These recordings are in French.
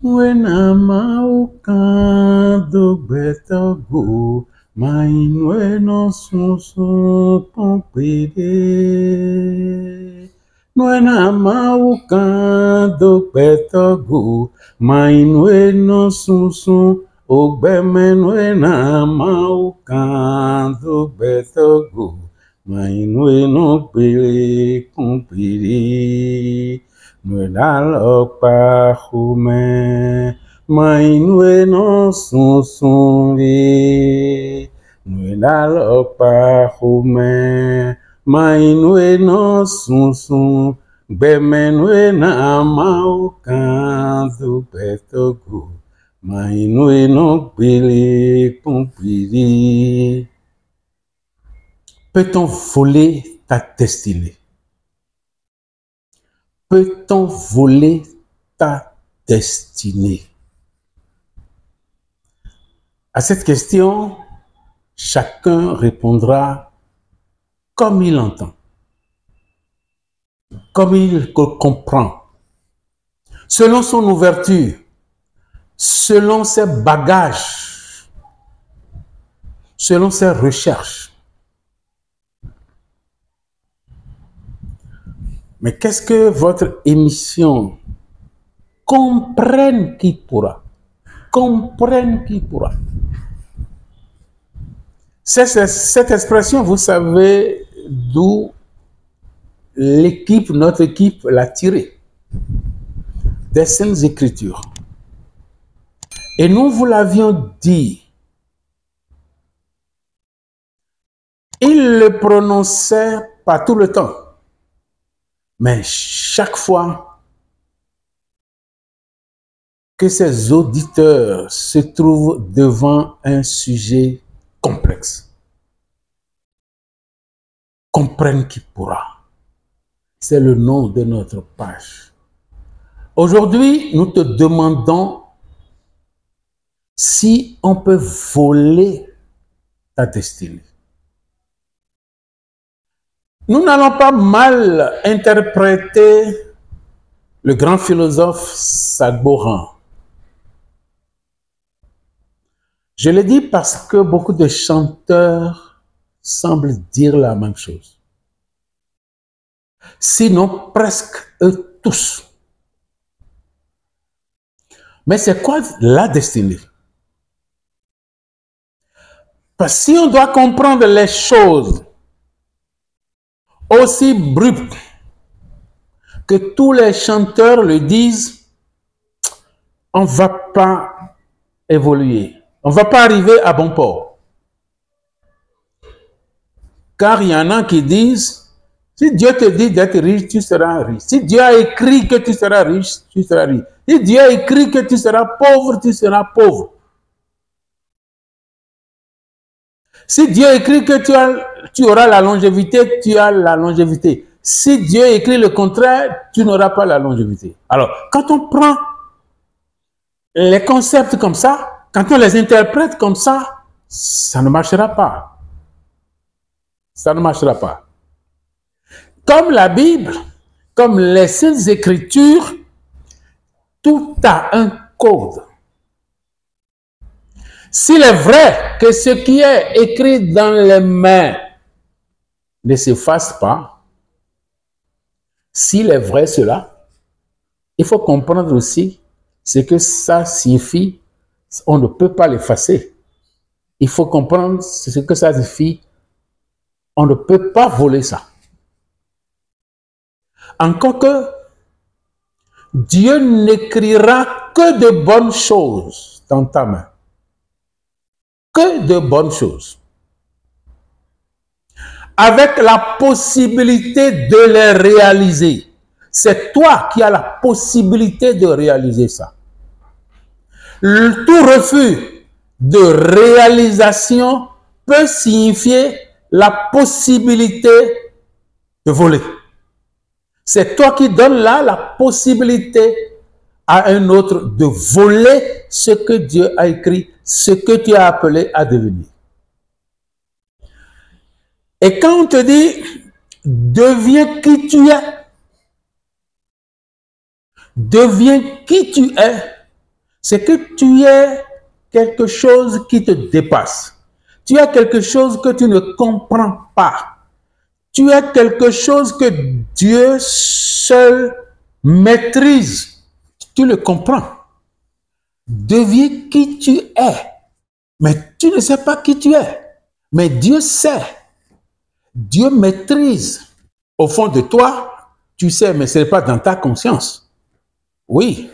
Wena maukando betago, mainwe no susu pompede. Wena maukando betago, mainwe no susu ogbemenwe na maukando betago, mainwe no pele pompede. Nous n'allons pas roumer, mais nous non soucier. Nous n'allons pas roumer, mais nous non soucier. Mais nous n'amons qu'un doubetogo, mais nous non pili pompili. Peut-on voler ta destinée? Peut-on voler ta destinée? À cette question, chacun répondra comme il entend, comme il comprend, selon son ouverture, selon ses bagages, selon ses recherches. Mais qu'est-ce que votre émission comprenne qui pourra? Comprenne qui pourra. Cette expression, vous savez d'où notre équipe l'a tirée. Des Saintes Écritures. Et nous vous l'avions dit. Il le prononçait pas tout le temps. Mais chaque fois que ses auditeurs se trouvent devant un sujet complexe, comprenne qui pourra. C'est le nom de notre page. Aujourd'hui, nous te demandons si on peut voler ta destinée. Nous n'allons pas mal interpréter le grand philosophe Sagboran. Je le dis parce que beaucoup de chanteurs semblent dire la même chose. Sinon, presque eux tous. Mais c'est quoi la destinée? Parce que si on doit comprendre les choses aussi brut que tous les chanteurs le disent, on ne va pas évoluer. On ne va pas arriver à bon port. Car il y en a qui disent, si Dieu te dit d'être riche, tu seras riche. Si Dieu a écrit que tu seras riche, tu seras riche. Si Dieu a écrit que tu seras pauvre, tu seras pauvre. Si Dieu écrit que tu auras la longévité, tu as la longévité. Si Dieu écrit le contraire, tu n'auras pas la longévité. Alors, quand on prend les concepts comme ça, quand on les interprète comme ça, ça ne marchera pas. Ça ne marchera pas. Comme la Bible, comme les Saintes Écritures, tout a un code. S'il est vrai que ce qui est écrit dans les mains ne s'efface pas, s'il est vrai cela, il faut comprendre aussi ce que ça signifie. On ne peut pas l'effacer. Il faut comprendre ce que ça signifie. On ne peut pas voler ça. Encore que Dieu n'écrira que de bonnes choses dans ta main. Que de bonnes choses. Avec la possibilité de les réaliser. C'est toi qui as la possibilité de réaliser ça. Tout refus de réalisation peut signifier la possibilité de voler. C'est toi qui donnes là la possibilité à un autre de voler ce que Dieu a écrit, ce que tu as appelé à devenir. Et quand on te dit, deviens qui tu es, c'est que tu es quelque chose qui te dépasse. Tu as quelque chose que tu ne comprends pas. Tu as quelque chose que Dieu seul maîtrise. Tu le comprends. Deviens qui tu es. Mais tu ne sais pas qui tu es. Mais Dieu sait. Dieu maîtrise. Au fond de toi, tu sais, mais ce n'est pas dans ta conscience. Oui,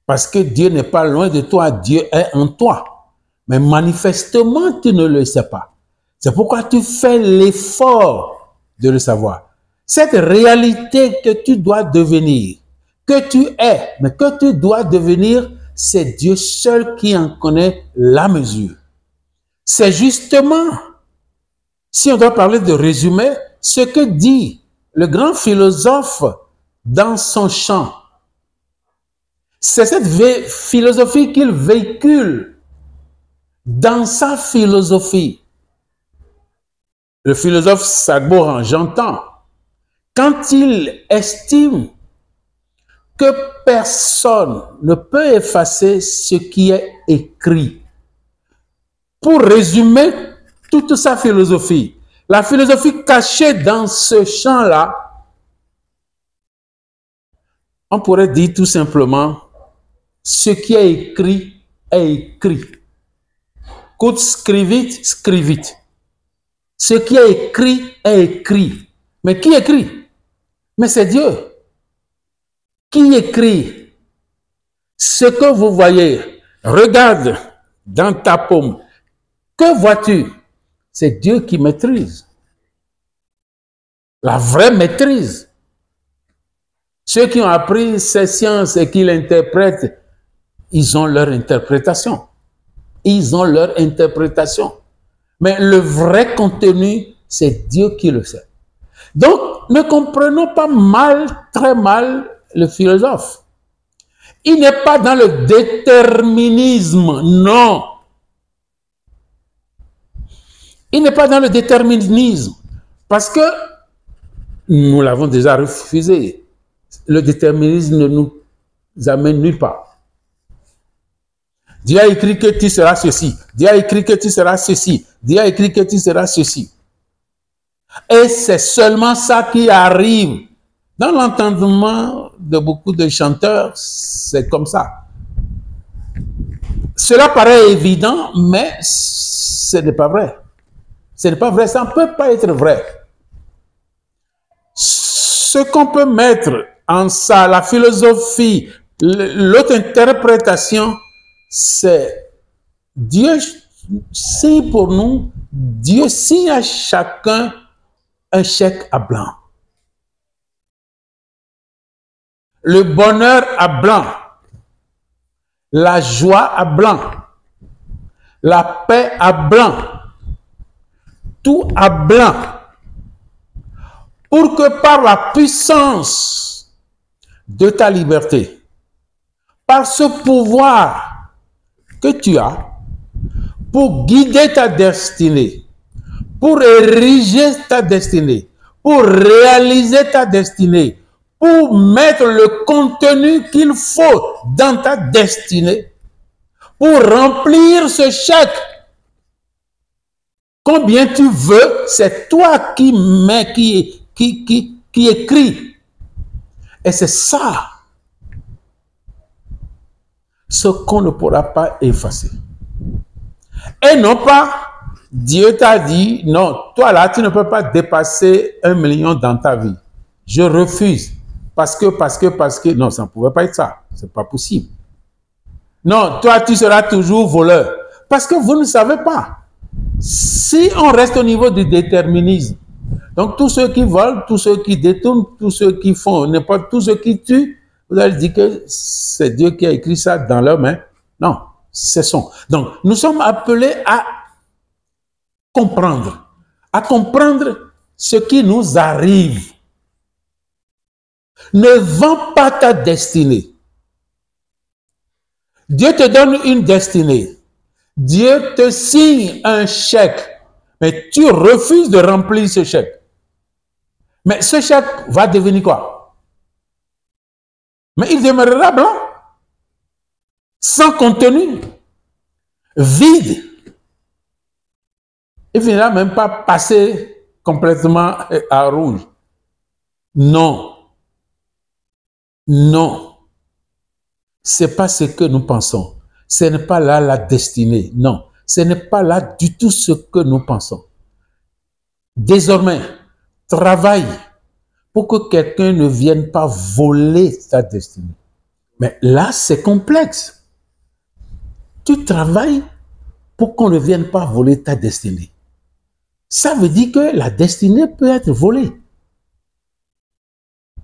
parce que Dieu n'est pas loin de toi, Dieu est en toi. Mais manifestement, tu ne le sais pas. C'est pourquoi tu fais l'effort de le savoir. Cette réalité que tu dois devenir, que tu es, mais que tu dois devenir, c'est Dieu seul qui en connaît la mesure. C'est justement, si on doit parler de résumé, ce que dit le grand philosophe dans son chant. C'est cette philosophie qu'il véhicule dans sa philosophie. Le philosophe Sagboran, j'entends, quand il estime que personne ne peut effacer ce qui est écrit. Pour résumer toute sa philosophie, la philosophie cachée dans ce champ-là, on pourrait dire tout simplement, ce qui est écrit est écrit. Quod scrivit, scrivit. Ce qui est écrit. Mais qui écrit? Mais c'est Dieu. Qui écrit? Ce que vous voyez, regarde dans ta paume. Que vois-tu? C'est Dieu qui maîtrise. La vraie maîtrise. Ceux qui ont appris ces sciences et qui l'interprètent, ils ont leur interprétation. Ils ont leur interprétation. Mais le vrai contenu, c'est Dieu qui le sait. Donc, ne comprenons pas mal, très mal, le philosophe. Il n'est pas dans le déterminisme, non. Il n'est pas dans le déterminisme, parce que nous l'avons déjà refusé. Le déterminisme ne nous amène nulle part. Dieu a écrit que tu seras ceci. Dieu a écrit que tu seras ceci. Dieu a écrit que tu seras ceci. Et c'est seulement ça qui arrive. Dans l'entendement de beaucoup de chanteurs, c'est comme ça. Cela paraît évident, mais ce n'est pas vrai. Ce n'est pas vrai, ça ne peut pas être vrai. Ce qu'on peut mettre en ça, la philosophie, l'autre interprétation, c'est Dieu signe pour nous, Dieu signe à chacun un chèque à blanc. Le bonheur à blanc, la joie à blanc, la paix à blanc, tout à blanc, pour que par la puissance de ta liberté, par ce pouvoir que tu as, pour guider ta destinée, pour ériger ta destinée, pour réaliser ta destinée, pour mettre le contenu qu'il faut dans ta destinée, pour remplir ce chèque. Combien tu veux, c'est toi qui mets, qui écrit. Et c'est ça ce qu'on ne pourra pas effacer. Et non pas, Dieu t'a dit, non, toi là, tu ne peux pas dépasser 1 million dans ta vie. Je refuse. Parce que, non, ça ne pouvait pas être ça. C'est pas possible. Non, toi, tu seras toujours voleur. Parce que vous ne savez pas. Si on reste au niveau du déterminisme, donc tous ceux qui volent, tous ceux qui détournent, tous ceux qui font n'importe, tous ceux qui tuent, vous allez dire que c'est Dieu qui a écrit ça dans leurs mains. Non, cessons. Donc, nous sommes appelés à comprendre ce qui nous arrive. Ne vends pas ta destinée. Dieu te donne une destinée. Dieu te signe un chèque, mais tu refuses de remplir ce chèque. Mais ce chèque va devenir quoi? Mais il demeurera blanc. sans contenu, vide. Il ne finira même pas passer complètement à rouge. Non. Non. Ce n'est pas ce que nous pensons. Ce n'est pas là la destinée. Non. Ce n'est pas là du tout ce que nous pensons. Désormais, travaille pour que quelqu'un ne vienne pas voler ta destinée. Mais là, c'est complexe. Tu travailles pour qu'on ne vienne pas voler ta destinée. Ça veut dire que la destinée peut être volée.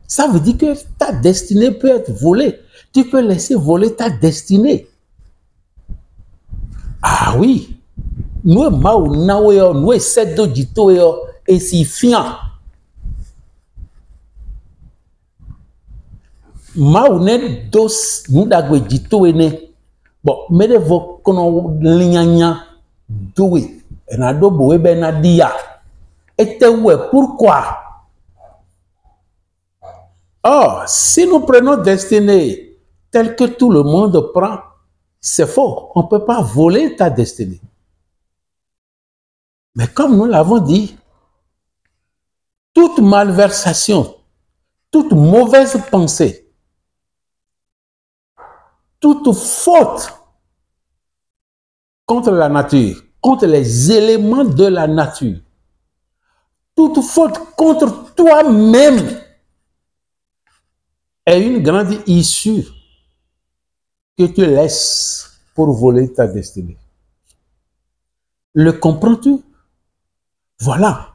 Ça veut dire que ta destinée peut être volée. Tu peux laisser voler ta destinée. Ah oui. Nous, nous, c'est de dito et si fiant. Maounen dos nous dagwe dito ene. Bon, mais de vos kono lignanya doué. En a do boé ben a dia. Et pourquoi? Or, si nous prenons destinée telle que tout le monde prend, c'est faux. On ne peut pas voler ta destinée. Mais comme nous l'avons dit, toute malversation, toute mauvaise pensée, toute faute contre la nature, contre les éléments de la nature, toute faute contre toi-même est une grande issue que tu laisses pour voler ta destinée. Le comprends-tu? Voilà.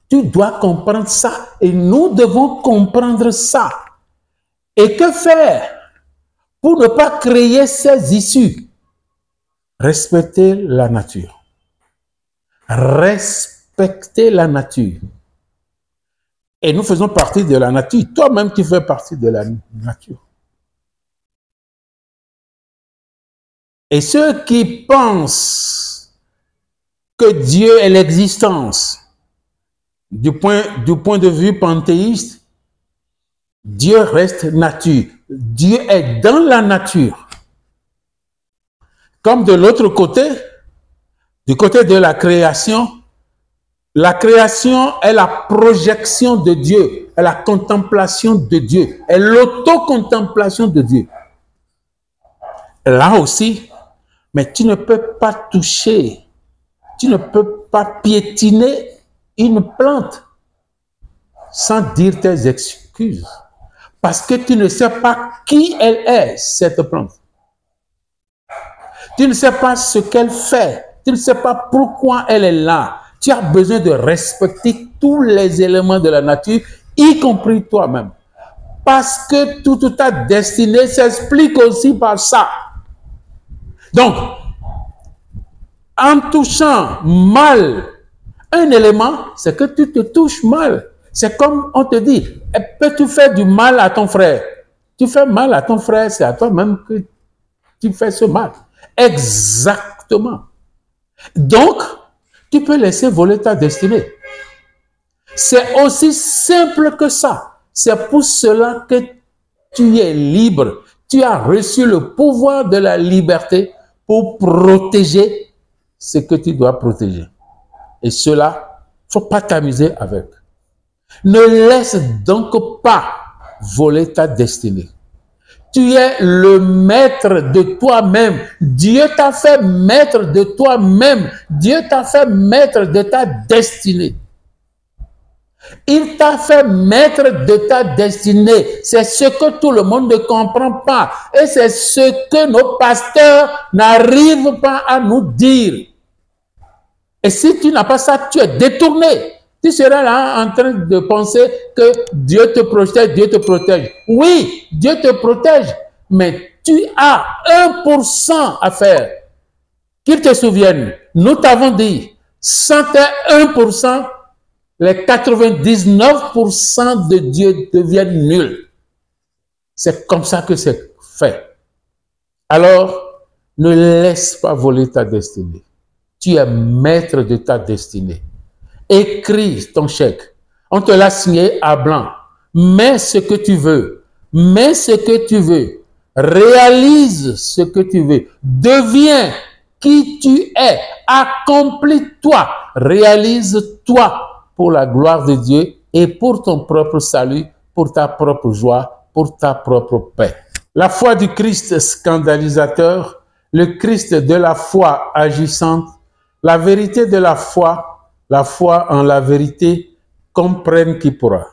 Tu dois comprendre ça et nous devons comprendre ça. Et que faire pour ne pas créer ces issues? Respecter la nature. Respecter la nature. Et nous faisons partie de la nature. Toi-même, tu fais partie de la nature. Et ceux qui pensent que Dieu est l'existence, du point de vue panthéiste, Dieu reste nature. Dieu est dans la nature. Comme de l'autre côté, du côté de la création est la projection de Dieu, est la contemplation de Dieu, est l'autocontemplation de Dieu. Là aussi, mais tu ne peux pas toucher, tu ne peux pas piétiner une plante sans dire tes excuses. Parce que tu ne sais pas qui elle est, cette plante. Tu ne sais pas ce qu'elle fait. Tu ne sais pas pourquoi elle est là. Tu as besoin de respecter tous les éléments de la nature, y compris toi-même. Parce que toute ta destinée s'explique aussi par ça. Donc, en touchant mal un élément, c'est que tu te touches mal. C'est comme on te dit, peux-tu faire du mal à ton frère? Tu fais mal à ton frère, c'est à toi-même que tu fais ce mal. Exactement. Donc, tu peux laisser voler ta destinée. C'est aussi simple que ça. C'est pour cela que tu es libre. Tu as reçu le pouvoir de la liberté pour protéger ce que tu dois protéger. Et cela, il ne faut pas t'amuser avec. Ne laisse donc pas voler ta destinée. Tu es le maître de toi-même. Dieu t'a fait maître de toi-même. Dieu t'a fait maître de ta destinée. Il t'a fait maître de ta destinée. C'est ce que tout le monde ne comprend pas. Et c'est ce que nos pasteurs n'arrivent pas à nous dire. Et si tu n'as pas ça, tu es détourné. Tu seras là en train de penser que Dieu te protège, Dieu te protège. Oui, Dieu te protège, mais tu as 1% à faire. Qu'ils te souviennent, nous t'avons dit, sans tes 1%, les 99% de Dieu deviennent nuls. C'est comme ça que c'est fait. Alors, ne laisse pas voler ta destinée. Tu es maître de ta destinée. Écris ton chèque. On te l'a signé à blanc. Mets ce que tu veux. Mets ce que tu veux. Réalise ce que tu veux. Deviens qui tu es. Accomplis-toi. Réalise-toi pour la gloire de Dieu et pour ton propre salut, pour ta propre joie, pour ta propre paix. La foi du Christ scandalisateur, le Christ de la foi agissante, la vérité de la foi en la vérité, comprenne qui pourra.